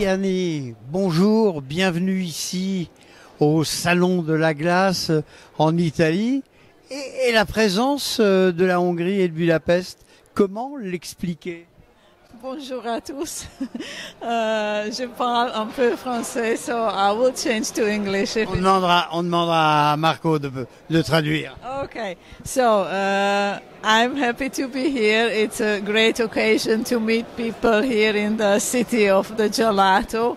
Chiani, bonjour, bienvenue ici au Salon de la glace en Italie et la présence de la Hongrie et de Budapest. Comment l'expliquer? Bonjour à tous. Je parle un peu français, so I will change to English. On demandera à Marco de traduire. Okay, so I'm happy to be here. It's a great occasion to meet people here in the city of the gelato.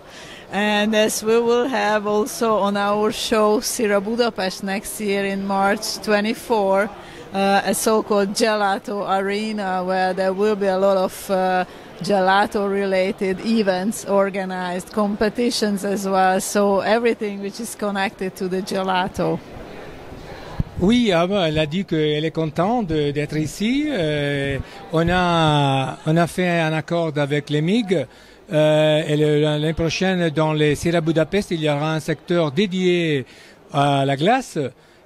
And as we will have also on our show Sira Budapest next year in March 24, a so-called gelato arena where there will be a lot of gelato-related events organized, competitions as well, so everything which is connected to the gelato. Oui, elle a dit qu'elle est contente d'être ici. On a fait un accord avec les MIG. Et l'année prochaine, dans les Sira Budapest, il y aura un secteur dédié à la glace.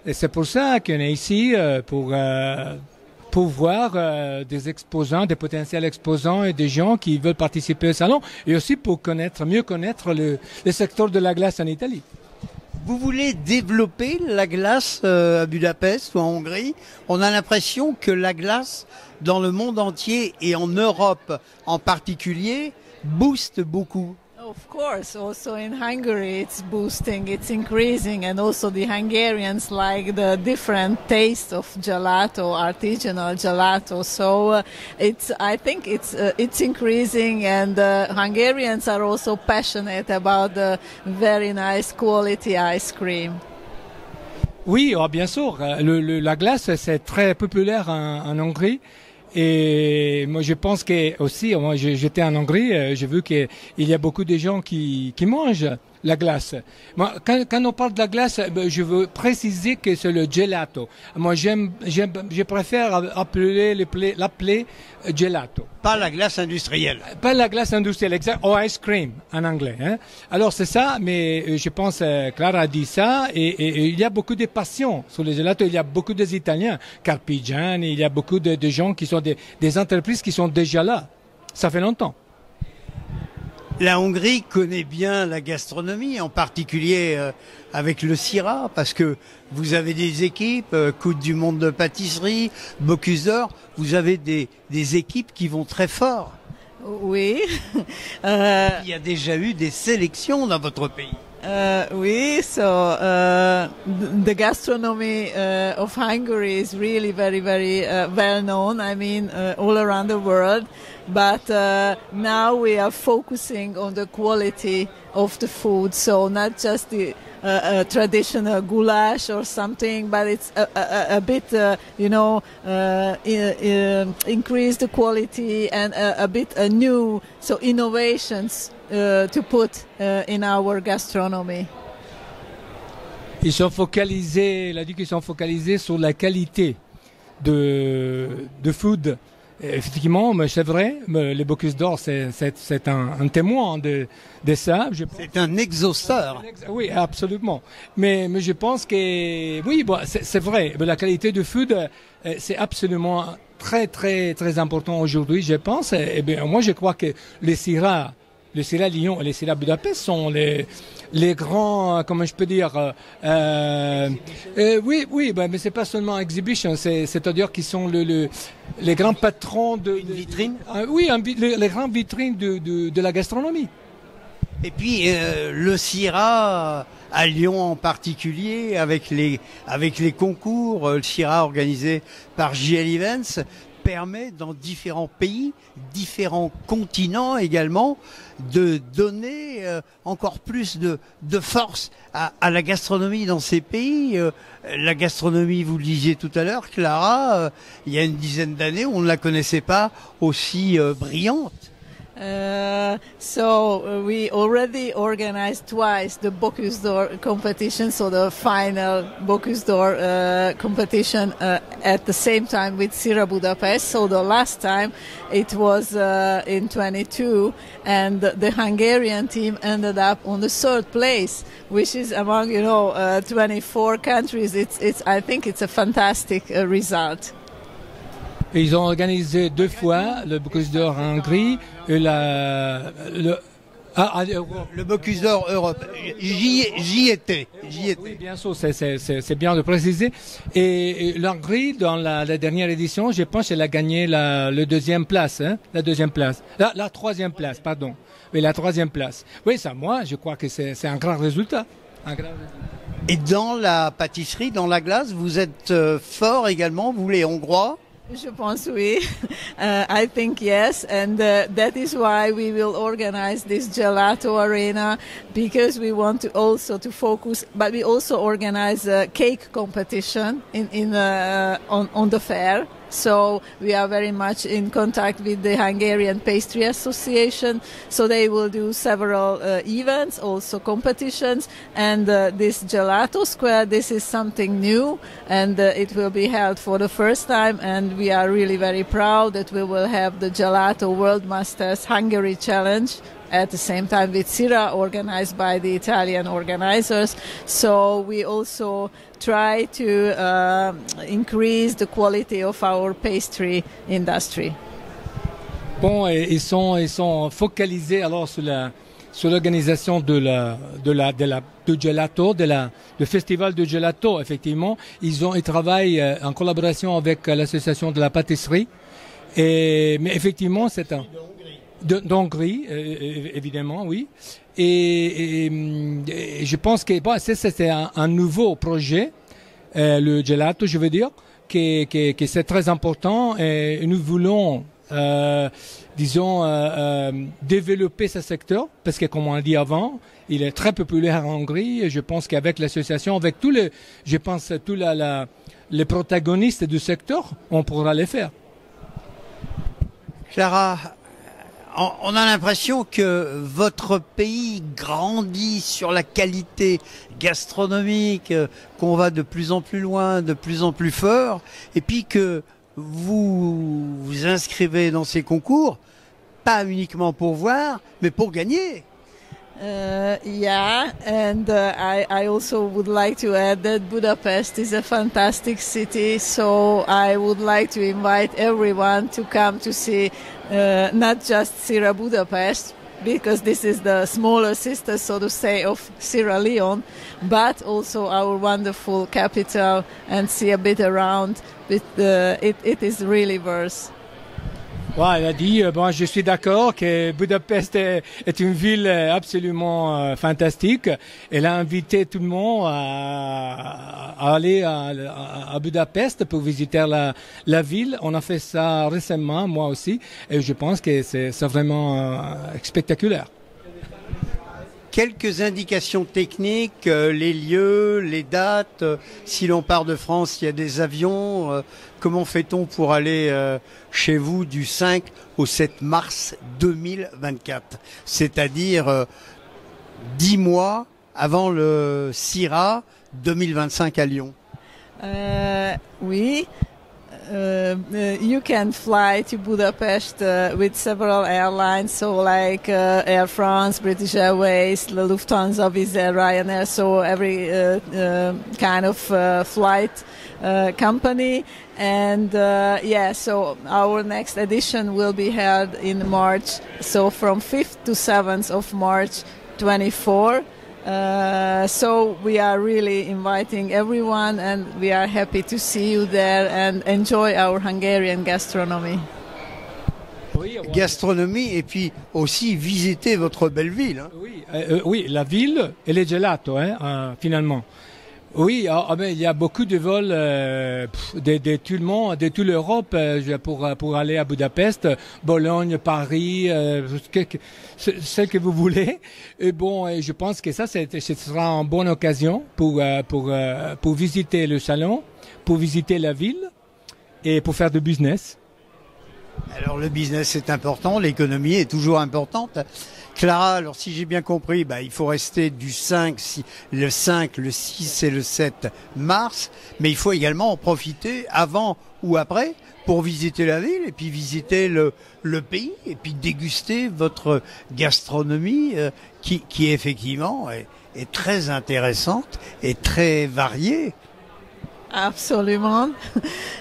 Et c'est pour ça qu'on est ici pour voir des exposants, des potentiels exposants et des gens qui veulent participer au salon, et aussi pour mieux connaître le secteur de la glace en Italie. Vous voulez développer la glace à Budapest ou en Hongrie? On a l'impression que la glace, dans le monde entier et en Europe en particulier, booste beaucoup. Of course, also in Hungary it's boosting, it's increasing, and also the Hungarians like the different taste of gelato, artisanal gelato. So I think it's increasing, and Hungarians are also passionate about the very nice quality ice cream. Oui, bien sûr, la glace c'est très populaire en Hongrie. Et moi, je pense que aussi, moi, j'étais en Hongrie, j'ai vu qu'il y a beaucoup de gens qui mangent la glace. Moi, quand on parle de la glace, je veux préciser que c'est le gelato. Moi, je préfère l'appeler gelato. Pas la glace industrielle. Pas la glace industrielle, exact, ou ice cream en anglais. Hein. Alors c'est ça, mais je pense Clara a dit ça, et il y a beaucoup de passion sur le gelato. Il y a beaucoup des Italiens, Carpigiani, il y a beaucoup de gens qui sont des entreprises qui sont déjà là. Ça fait longtemps. La Hongrie connaît bien la gastronomie, en particulier avec le Sira, parce que vous avez des équipes, Coupe du monde de pâtisserie, Bocuse d'Or, vous avez des équipes qui vont très fort. Oui. Il y a déjà eu des sélections dans votre pays. Oui, so the gastronomy of Hungary is really very, very well known. I mean, all around the world. But now we are focusing on the quality of the food. So not just the traditional goulash or something, but it's a bit, increase the quality and a bit new, so innovations to put in our gastronomy. Ils sont focalisés, il a dit qu'ils sont focalisés sur la qualité de food. Effectivement, mais c'est vrai, les Bocuse d'Or, c'est un témoin de ça. C'est un exhausteur. Oui, absolument. Mais je pense que, oui, bon, c'est vrai, la qualité de food, c'est absolument très, très, très important aujourd'hui, je pense. Et bien, moi, je crois que le Sira Lyon et les Sira Budapest sont les grands, comment je peux dire, oui, mais c'est pas seulement exhibition, c'est-à-dire qu'ils sont les grands patrons une vitrine. Les grandes vitrines de la gastronomie. Et puis le Sira à Lyon en particulier, avec les concours, le Sira organisé par JL Events, permet dans différents pays, différents continents également, de donner encore plus de force à la gastronomie dans ces pays. La gastronomie, vous le disiez tout à l'heure, Clara, il y a une dizaine d'années, on ne la connaissait pas aussi brillante. So we already organized twice the Bocuse d'Or competition, so the final Bocuse d'Or competition at the same time with Sira Budapest. So the last time it was in 22, and the Hungarian team ended up on the third place, which is among 24 countries. I think it's a fantastic result. Et ils ont organisé 2 fois le Bocuse d'Or en Hongrie et Le Bocuse d'Or Europe. J'y étais. Oui, bien sûr, c'est bien de préciser. Et l'Hongrie, dans la dernière édition, je pense qu'elle a gagné la deuxième place, hein, la troisième place, pardon. Oui, la troisième place. Oui, ça, moi, je crois que c'est un grand résultat. Et dans la pâtisserie, dans la glace, vous êtes fort également, vous les Hongrois? Je pense oui. I think yes, and that is why we will organize this gelato arena, because we want to also to focus, but we also organize a cake competition on the fair. So we are very much in contact with the Hungarian Pastry Association. So they will do several events, also competitions. And this Gelato Square, this is something new, and it will be held for the first time. And we are really very proud that we will have the Gelato World Masters Hungary Challenge at the same time with Sira, organized by the Italian organizers. So we also try to increase the quality of our pastry industry. Bon, ils sont focalisés alors sur l'organisation du gelato, du festival de gelato. Effectivement, ils travaillent en collaboration avec l'association de la pâtisserie. Mais effectivement, c'est d'Hongrie, évidemment, oui. Et je pense que c'est un nouveau projet, le gelato, je veux dire, que c'est très important. Et nous voulons, développer ce secteur, parce que comme on l'a dit avant, il est très populaire en Hongrie. Et je pense qu'avec l'association, avec tous les protagonistes du secteur, on pourra les faire. Clara, on a l'impression que votre pays grandit sur la qualité gastronomique, qu'on va de plus en plus loin, de plus en plus fort, et puis que vous vous inscrivez dans ces concours, pas uniquement pour voir, mais pour gagner. Yeah, and I also would like to add that Budapest is a fantastic city, so I would like to invite everyone to come to see not just Sira Budapest, because this is the smaller sister, so to say, of Sierra Leone, but also our wonderful capital, and see a bit around. It is really worth. Ouais, elle a dit, je suis d'accord que Budapest est une ville absolument fantastique. Elle a invité tout le monde à aller à Budapest pour visiter la ville. On a fait ça récemment, moi aussi, et je pense que c'est vraiment spectaculaire. Quelques indications techniques, les lieux, les dates. Si l'on part de France, il y a des avions. Comment fait-on pour aller chez vous du 5 au 7 mars 2024? C'est-à-dire 10 mois avant le CIRA 2025 à Lyon. Oui. You can fly to Budapest with several airlines, so like Air France, British Airways, the Lufthansa, Wizz Air, Ryanair, so every kind of flight company. And so our next edition will be held in March, so from 5th to 7th of March 24. So we are really inviting everyone, and we are happy to see you there and enjoy our Hungarian gastronomy. Gastronomie, et puis aussi visiter votre belle ville. Hein. Oui, la ville et les gelatos, finalement. Oui, il y a beaucoup de vols de tout le monde, de toute l'Europe pour aller à Budapest, Bologne, Paris, ce que vous voulez. Et bon, je pense que ce sera une bonne occasion pour visiter le salon, pour visiter la ville et pour faire du business. Alors le business est important, l'économie est toujours importante. Clara, alors si j'ai bien compris, il faut rester du 5, le 6 et le 7 mars, mais il faut également en profiter avant ou après pour visiter la ville et puis visiter le pays et puis déguster votre gastronomie qui effectivement est très intéressante et très variée. Absolument.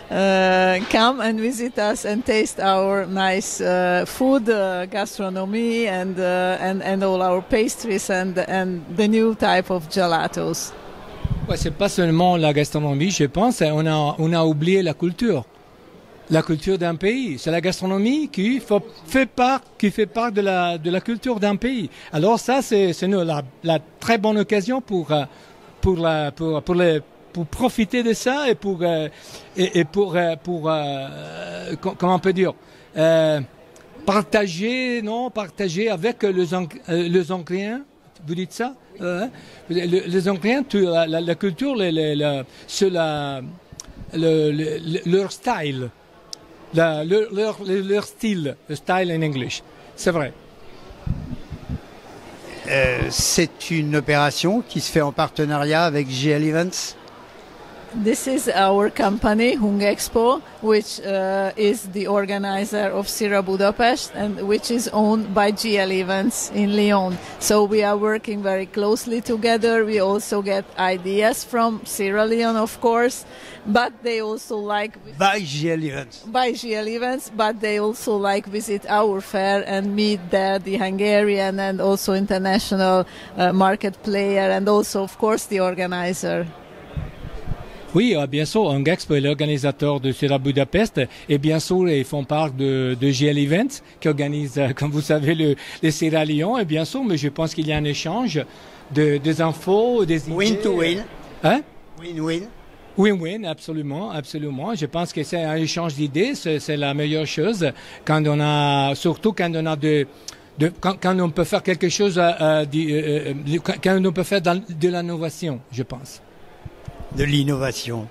Come and visit us and taste our nice food, gastronomy, and all our pastries and the new type of gelatos. Ouais, c'est pas seulement la gastronomie, je pense. On a oublié la culture. La culture d'un pays. C'est la gastronomie qui fait part de la culture d'un pays. Alors ça, c'est la très bonne occasion pour profiter de ça et pour comment on peut dire, partager avec les Hongriens. Vous dites ça? Les Hongriens, la culture, leur style. Leur style, le style in English. C'est vrai. C'est une opération qui se fait en partenariat avec GL Events. This is our company, Hung Expo, which is the organizer of Sira Budapest and which is owned by GL Events in Lyon. So we are working very closely together. We also get ideas from Sierra Leone, of course, but they also like... By GL Events. By GL Events, but they also like visit our fair and meet there the Hungarian and also international market player and also, of course, the organizer. Oui, bien sûr, Hung Expo est l'organisateur de Sira Budapest et bien sûr, ils font part de GL Events qui organise, comme vous savez, les Sierra Leone et bien sûr, mais je pense qu'il y a un échange des infos, des idées. Win-to-win. Hein? Win-win. Win-win, absolument, absolument. Je pense que c'est un échange d'idées, c'est la meilleure chose surtout quand on a quand on peut faire quelque chose, quand on peut faire de l'innovation, je pense. De l'innovation.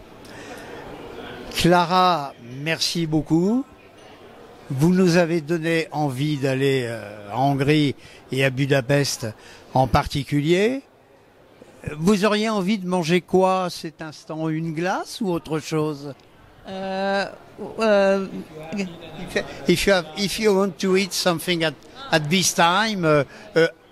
Clara, merci beaucoup. Vous nous avez donné envie d'aller en Hongrie et à Budapest en particulier. Vous auriez envie de manger quoi à cet instant? Une glace ou autre chose? If you want to eat something at this time,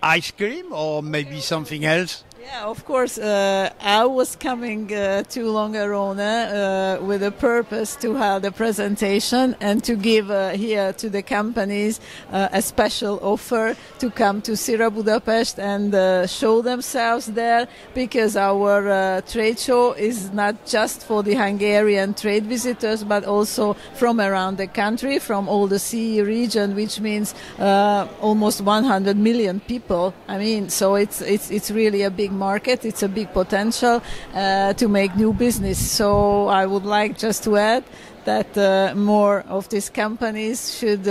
ice cream or maybe something else? Yeah, of course. I was coming to Longarone with a purpose to have the presentation and to give here to the companies a special offer to come to Sira Budapest and show themselves there, because our trade show is not just for the Hungarian trade visitors but also from around the country, from all the CE region, which means almost 100 million people. I mean, so it's really a big market. It's a big potential to make new business. So I would like just to add that more of these companies should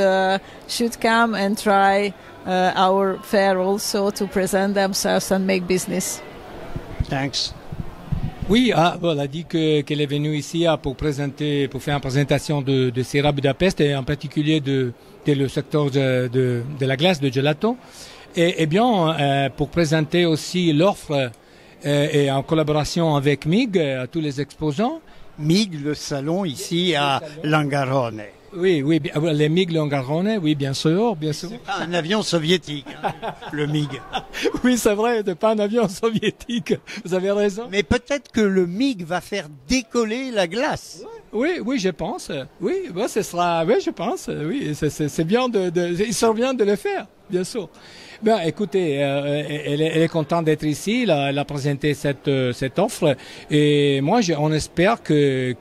come and try our fair also to present themselves and make business. Thanks. Oui, elle a dit qu'elle est venue ici pour faire une présentation de Sira Budapest et en particulier de le secteur de la glace, de gelato. Et bien, pour présenter aussi l'offre et en collaboration avec MIG à tous les exposants. MIG, le salon ici à Longarone. Oui, les MIG Longarone, oui, bien sûr. C'est pas un avion soviétique, hein, le MIG. Oui, c'est vrai, c'est pas un avion soviétique. Vous avez raison. Mais peut-être que le MIG va faire décoller la glace. Oui, je pense. Oui, ce sera, oui, je pense. Oui, c'est bien il serait bien de le faire, bien sûr. Ben, écoutez, elle est contente d'être ici. Elle a présenté cette offre, et moi, on espère que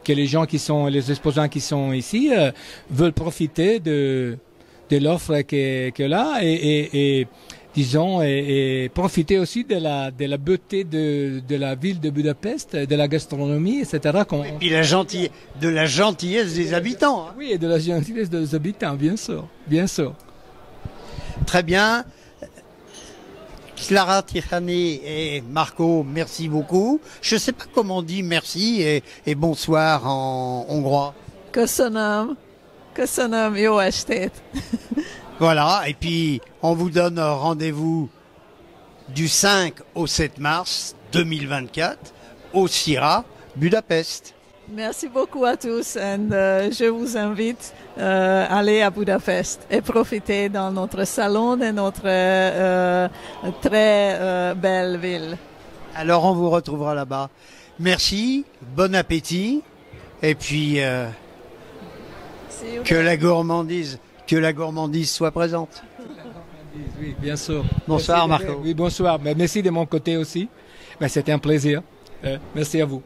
les gens les exposants qui sont ici veulent profiter de l'offre qu'elle a et disons, et profiter aussi de la beauté de la ville de Budapest, de la gastronomie, etc. Et puis de la gentillesse des habitants. Hein. Oui, et de la gentillesse des habitants, bien sûr, bien sûr. Très bien. Clara Tihany et Marco, merci beaucoup. Je ne sais pas comment on dit merci et bonsoir en hongrois. Köszönöm. Köszönöm, jó estét. Voilà, et puis on vous donne rendez-vous du 5 au 7 mars 2024 au Sira Budapest. Merci beaucoup à tous et je vous invite à aller à Budapest et profiter dans notre salon de notre très belle ville. Alors on vous retrouvera là-bas. Merci, bon appétit, et puis que la gourmandise soit présente. Oui, bien sûr. Bonsoir Merci, Marco. Oui, bonsoir. Merci de mon côté aussi. C'était un plaisir. Merci à vous.